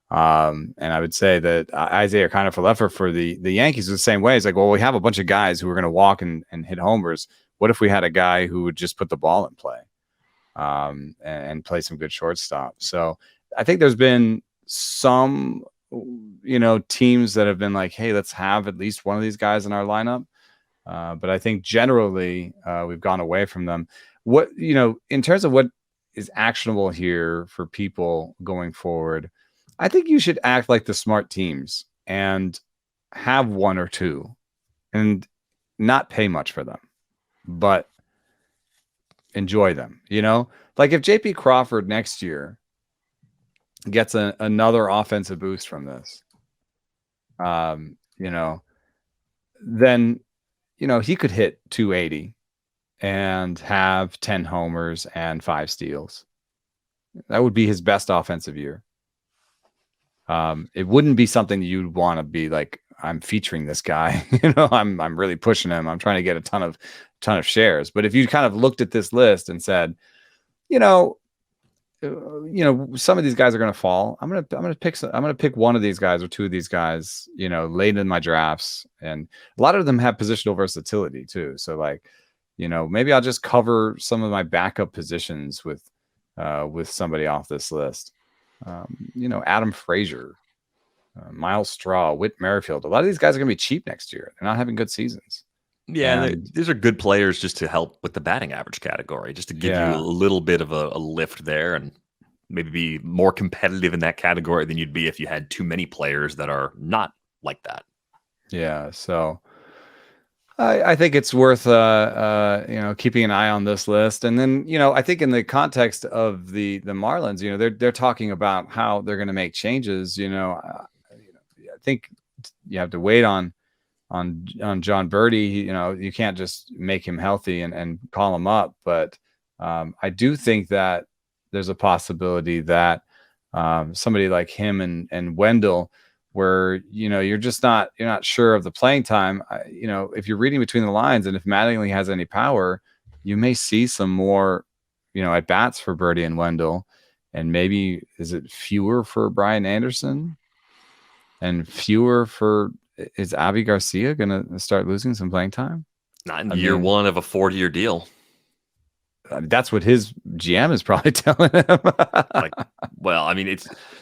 And I would say that Isaiah Kiner-Falefa for the Yankees is the same way. It's like, well, we have a bunch of guys who are going to walk and hit homers. What if we had a guy who would just put the ball in play and play some good shortstop? So I think there's been some, you know, teams that have been like, hey, let's have at least one of these guys in our lineup. But I think generally we've gone away from them. What, you know, in terms of what is actionable here for people going forward, I think you should act like the smart teams and have one or two and not pay much for them, but enjoy them. You know, like if JP Crawford next year gets another offensive boost from this, you know, then, you know, he could hit 280 and have 10 homers and 5 steals. That would be his best offensive year. It wouldn't be something you'd want to be like, I'm featuring this guy. You know, I'm really pushing him. I'm trying to get a ton of shares. But if you kind of looked at this list and said, you know, some of these guys are going to fall. I'm going to pick one of these guys or two of these guys, you know, late in my drafts. And a lot of them have positional versatility too. So like, you know, maybe I'll just cover some of my backup positions with somebody off this list. You know, Adam Frazier, Miles Straw, Whit Merrifield. A lot of these guys are going to be cheap next year. They're not having good seasons. Yeah, these are good players just to help with the batting average category, just to give you a little bit of a lift there and maybe be more competitive in that category than you'd be if you had too many players that are not like that. Yeah, so I think it's worth you know, keeping an eye on this list. And then, you know, I think in the context of the Marlins, you know, they're talking about how they're going to make changes. You know, I think you have to wait on Jon Berti. You know, you can't just make him healthy and call him up. But I do think that there's a possibility that somebody like him and Wendell where, you're not sure of the playing time. If you're reading between the lines, and if Mattingly has any power, you may see some more, at bats for Berti and Wendell, and maybe is it fewer for Brian Anderson and fewer for, is Avi Garcia going to start losing some playing time? Not in year one of a 4-year deal. That's what his GM is probably telling him.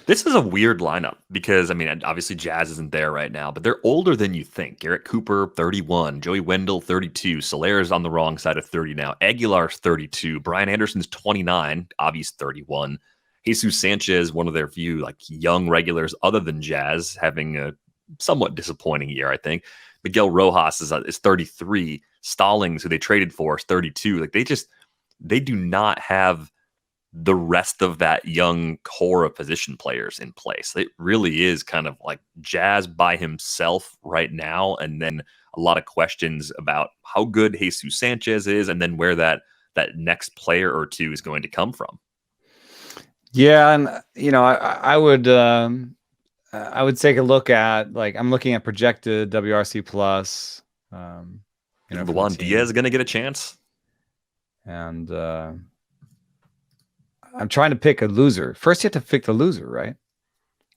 This is a weird lineup because, obviously Jazz isn't there right now, but they're older than you think. Garrett Cooper, 31. Joey Wendell, 32. Solera's on the wrong side of 30 now. Aguilar's 32. Brian Anderson's 29. Avi's 31. Jesus Sanchez, one of their few young regulars other than Jazz, having a somewhat disappointing year, I think. Miguel Rojas is 33. Stallings, who they traded for, is 32. They do not have the rest of that young core of position players in place. It really is kind of like Jazz by himself right now, and then a lot of questions about how good Jesus Sanchez is, and then where that next player or two is going to come from. Yeah, and I would take a look at, I'm looking at projected WRC plus. Luan Diaz is going to get a chance. And I'm trying to pick a loser. First, you have to pick the loser, right?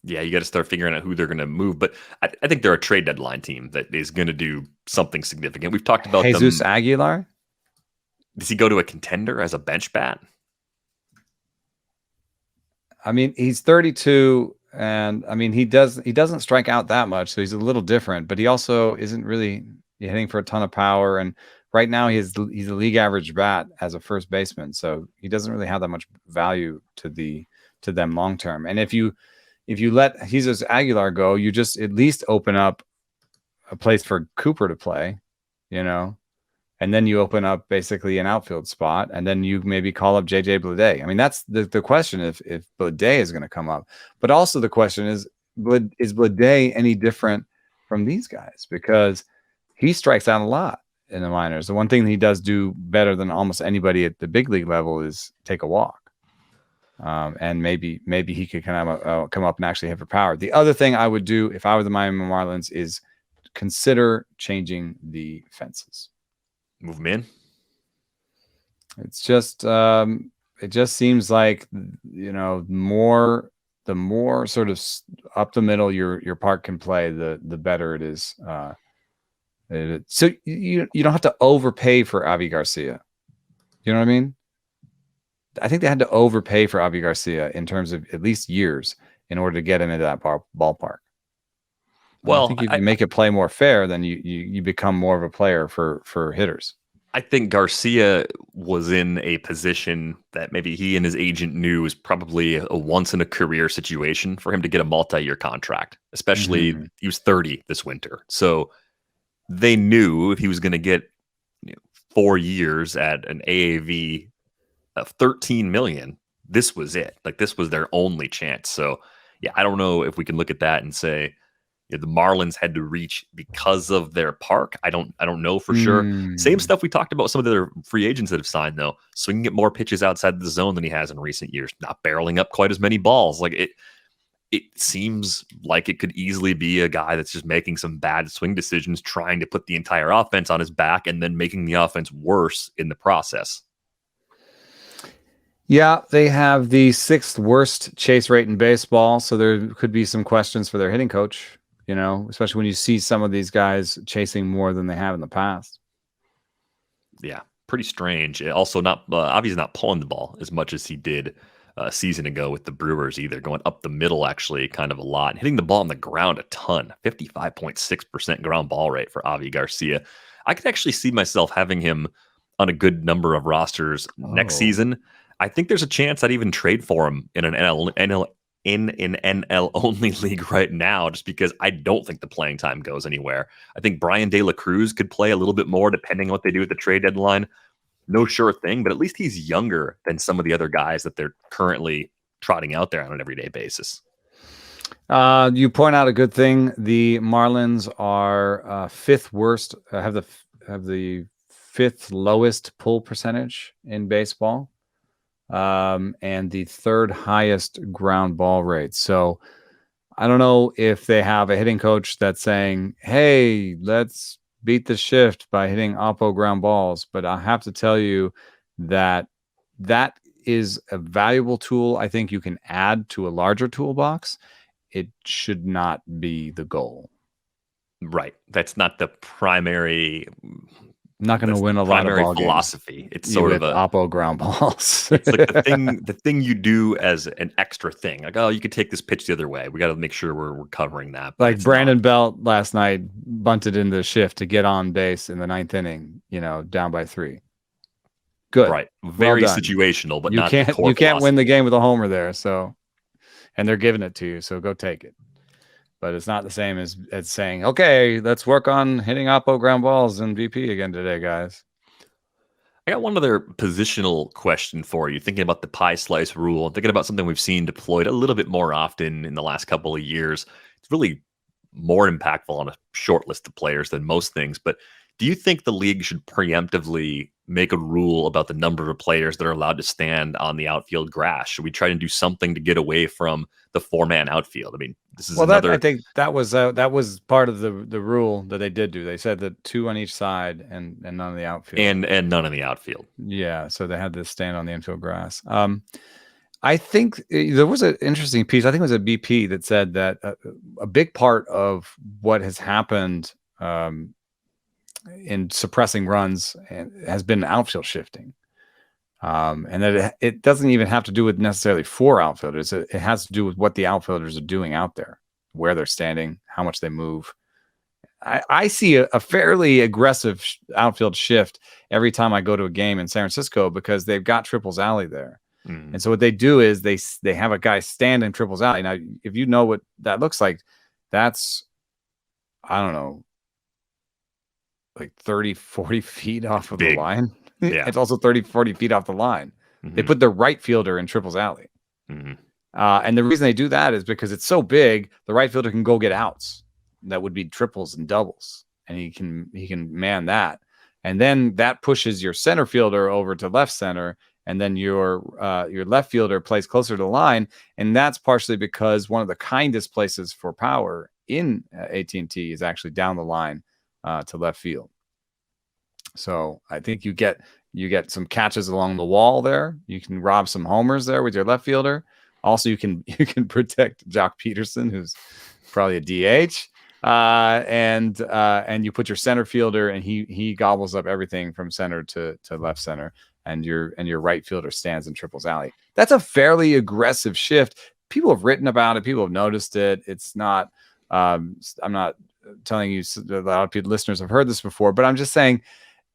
Yeah, you got to start figuring out who they're going to move. But I think they're a trade deadline team that is going to do something significant. We've talked about Jesus Aguilar. Does he go to a contender as a bench bat? He's 32, and he doesn't strike out that much, so he's a little different. But he also isn't really hitting for a ton of power, and right now he's a league average bat as a first baseman, so he doesn't really have that much value to them long term. And if you let Jesus Aguilar go, you just at least open up a place for Cooper to play, and then you open up basically an outfield spot, and then you maybe call up JJ Bleday. That's the question, if Bleday is going to come up. But also the question is Bleday any different from these guys? Because he strikes out a lot in the minors. The one thing he does do better than almost anybody at the big league level is take a walk. And maybe he could come up and actually hit for power. The other thing I would do if I were the Miami Marlins is consider changing the fences. Move them in. It's just it just seems like the more sort of up the middle your park can play, the better it is. So you don't have to overpay for Avi Garcia. You know what I mean? I think they had to overpay for Avi Garcia in terms of at least years in order to get him into that ballpark. Well, I think if you make it play more fair, then you become more of a player for hitters. I think Garcia was in a position that maybe he and his agent knew was probably a once-in-a-career situation for him to get a multi-year contract, especially he was 30 this winter. So they knew if he was going to get 4 years at an AAV of $13 million, this was it. This was their only chance. So, yeah, I don't know if we can look at that and say the Marlins had to reach because of their park. I don't know for sure. Same stuff we talked about some of the other free agents that have signed, though. Swinging at more pitches outside the zone than he has in recent years. Not barreling up quite as many balls. It seems like it could easily be a guy that's just making some bad swing decisions, trying to put the entire offense on his back and then making the offense worse in the process. Yeah, they have the 6th worst chase rate in baseball, so there could be some questions for their hitting coach, especially when you see some of these guys chasing more than they have in the past. Yeah, pretty strange. Also, obviously not pulling the ball as much as he did a season ago with the Brewers either, going up the middle actually kind of a lot, and hitting the ball on the ground a ton, 55.6% ground ball rate for Avi Garcia. I could actually see myself having him on a good number of rosters next season. I think there's a chance I'd even trade for him in an NL only league right now, just because I don't think the playing time goes anywhere. I think Brian De La Cruz could play a little bit more depending on what they do at the trade deadline. No sure thing, but at least he's younger than some of the other guys that they're currently trotting out there on an everyday basis. You point out a good thing. The Marlins are 5th worst, have the 5th lowest pull percentage in baseball, and the 3rd highest ground ball rate. So I don't know if they have a hitting coach that's saying, hey, let's beat the shift by hitting oppo ground balls. But I have to tell you that that is a valuable tool. I think you can add to a larger toolbox. It should not be the goal. Right. That's not the primary. Not going to win a lot of ball philosophy. Games. It's sort of a oppo ground balls. It's like the thing you do as an extra thing. Like, oh, you could take this pitch the other way. We got to make sure we're covering that. Like Brandon Belt last night bunted in the shift to get on base in the 9th inning, down by 3. Good. Right. Very situational, but you can't win the game with a homer there. So, and they're giving it to you. So go take it. But it's not the same as saying, okay, let's work on hitting oppo ground balls in VP again today, guys. I got one other positional question for you. Thinking about the pie slice rule, and thinking about something we've seen deployed a little bit more often in the last couple of years. It's really more impactful on a short list of players than most things. But do you think the league should preemptively make a rule about the number of players that are allowed to stand on the outfield grass? Should we try to do something to get away from the 4-man outfield? I mean, this is I think that was part of the rule that they did do. They said that 2 on each side and none on the outfield. And none in the outfield. Yeah, so they had to stand on the infield grass. I think there was an interesting piece. I think it was a BP that said that a big part of what has happened in suppressing runs has been outfield shifting. And that it doesn't even have to do with necessarily 4 outfielders. It has to do with what the outfielders are doing out there, where they're standing, how much they move. I see a fairly aggressive outfield shift every time I go to a game in San Francisco because they've got Triples Alley there. And so what they do is they have a guy stand in Triples Alley. Now, if you know what that looks like, that's, I don't know, like 30, 40 feet off of the line. Yeah. It's also 30, 40 feet off the line. They put the right fielder in Triples Alley. And the reason they do that is because it's so big, the right fielder can go get outs. That would be triples and doubles. And he can man that. And then that pushes your center fielder over to left center. And then your left fielder plays closer to the line. And that's partially because one of the kindest places for power in AT&T is actually down the line to left field. So I think you get some catches along the wall there. You can rob some homers there with your left fielder. Also, you can protect Jock Peterson, who's probably a DH. And you put your center fielder, and he gobbles up everything from center to left center, and your right fielder stands in Triples Alley. That's a fairly aggressive shift. People have written about it. People have noticed it. It's not. I'm not telling you a lot of people, listeners have heard this before, but I'm just saying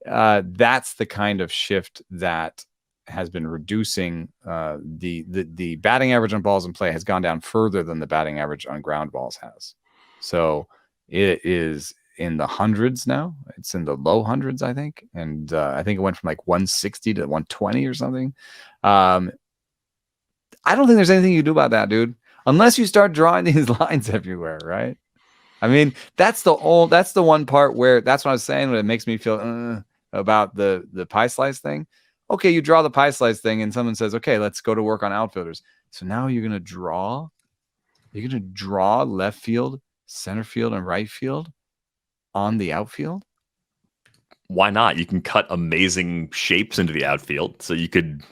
that's the kind of shift that has been reducing the batting average on balls in play has gone down further than the batting average on ground balls has. So it is in the hundreds now. It's in the low hundreds, I think. And I think it went from like 160 to 120 or something. I don't think there's anything you do about that, dude, unless you start drawing these lines everywhere, right? I mean, that's the one part where that's what I was saying when it makes me feel about the pie slice thing. Okay, you draw the pie slice thing and someone says, okay, let's go to work on outfielders. So now you're going to draw left field, center field, and right field on the outfield? Why not? You can cut amazing shapes into the outfield. So you could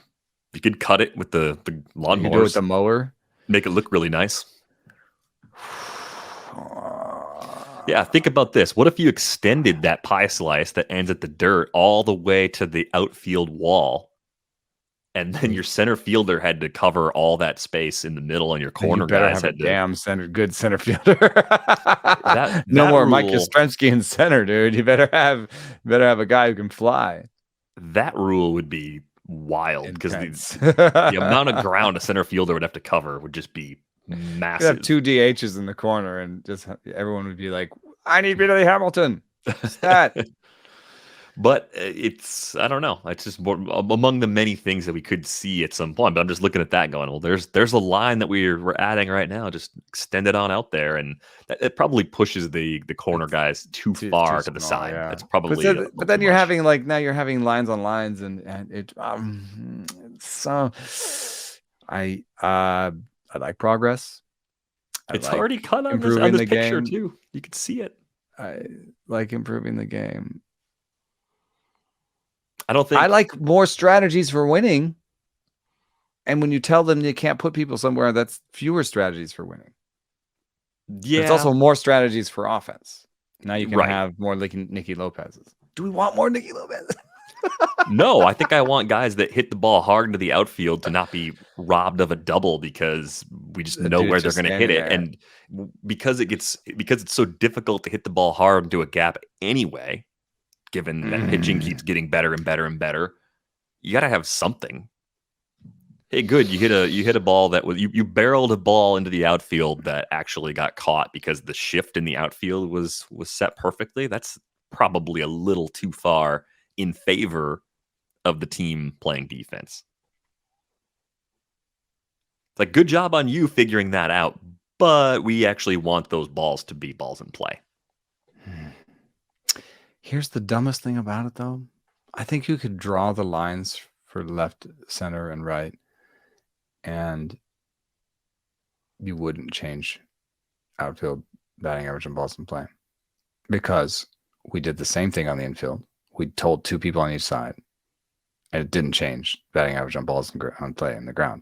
cut it with the lawnmowers. You can do it with the mower. Make it look really nice. Yeah, think about this. What if you extended that pie slice that ends at the dirt all the way to the outfield wall, and then your center fielder had to cover all that space in the middle, and your corner guys had to damn good center fielder. No more Mike Yastrzemski in center, dude. You better have a guy who can fly. That rule would be wild because the amount of ground a center fielder would have to cover would just be massive. You have 2 DHs in the corner, and just everyone would be like, "I need Billy Hamilton." Stat. But it's, I don't know. It's just more among the many things that we could see at some point. But I'm just looking at that going, well, there's a line that we're adding right now. Just extend it on out there, and it probably pushes the corner guys too far to the side. Yeah. It's probably. But then you're having you're having lines on lines, and it. So I like progress. It's already cut on this picture too. You can see it. I like improving the game. I like more strategies for winning. And when you tell them you can't put people somewhere, that's fewer strategies for winning. Yeah. But it's also more strategies for offense. Now you can have more Nicky Lopez's. Do we want more Nicky Lopez? No, I think I want guys that hit the ball hard into the outfield to not be robbed of a double because we just know where they're going to hit it. And because it's so difficult to hit the ball hard into a gap anyway, given that pitching keeps getting better and better and better, you got to have something. Hey, good. You hit a ball that was you barreled a ball into the outfield that actually got caught because the shift in the outfield was set perfectly. That's probably a little too far in favor of the team playing defense. It's like, good job on you figuring that out, but we actually want those balls to be balls in play. Here's the dumbest thing about it, though. I think you could draw the lines for left, center, and right, and you wouldn't change outfield batting average and balls in play because we did the same thing on the infield. We told two people on each side, and it didn't change batting average on balls on play in the ground.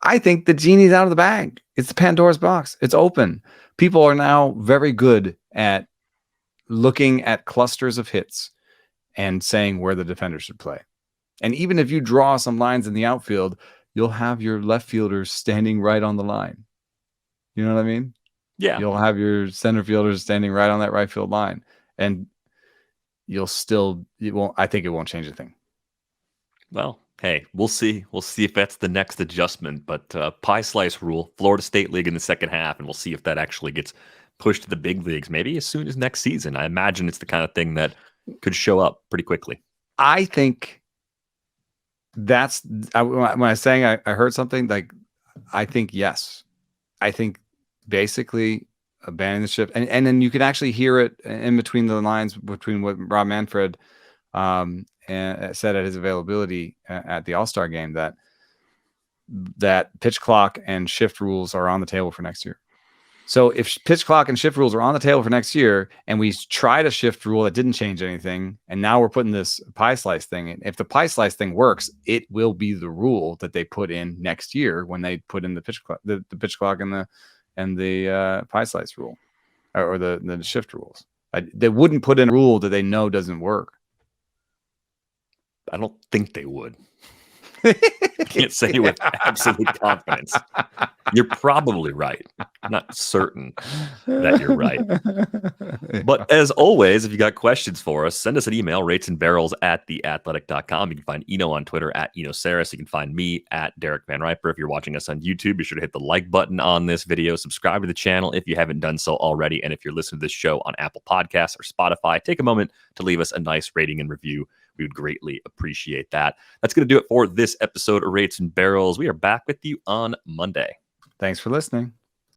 I think the genie's out of the bag. It's the Pandora's box. It's open. People are now very good at looking at clusters of hits and saying where the defender should play. And even if you draw some lines in the outfield, you'll have your left fielders standing right on the line. You know what I mean? Yeah. You'll have your center fielders standing right on that right field line. And I think it won't change a thing. Well, hey, we'll see. We'll see if that's the next adjustment. But pie slice rule, Florida State League in the second half, and we'll see if that actually gets pushed to the big leagues maybe as soon as next season. I imagine it's the kind of thing that could show up pretty quickly. I think that's when I was saying I heard something like, I think yes. I think basically abandoning the shift, and then you can actually hear it in between the lines between what Rob Manfred said at his availability at the All-Star game, that pitch clock and shift rules are on the table for next year. So if pitch clock and shift rules are on the table for next year, and we tried a shift rule that didn't change anything, and now we're putting this pie slice thing in, if the pie slice thing works, it will be the rule that they put in next year when they put in the pitch clock, the pitch clock and the pie slice rule or the shift rules. They wouldn't put in a rule that they know doesn't work. I don't think they would. I can't say with absolute confidence. You're probably right. I'm not certain that you're right. But as always, if you got questions for us, send us an email, ratesandbarrels@theathletic.com. You can find Eno on Twitter @EnoSaris. You can find me @Derek Van Riper. If you're watching us on YouTube, be sure to hit the like button on this video. Subscribe to the channel if you haven't done so already. And if you're listening to this show on Apple Podcasts or Spotify, take a moment to leave us a nice rating and review. We would greatly appreciate that. That's going to do it for this episode of Rates and Barrels. We are back with you on Monday. Thanks for listening.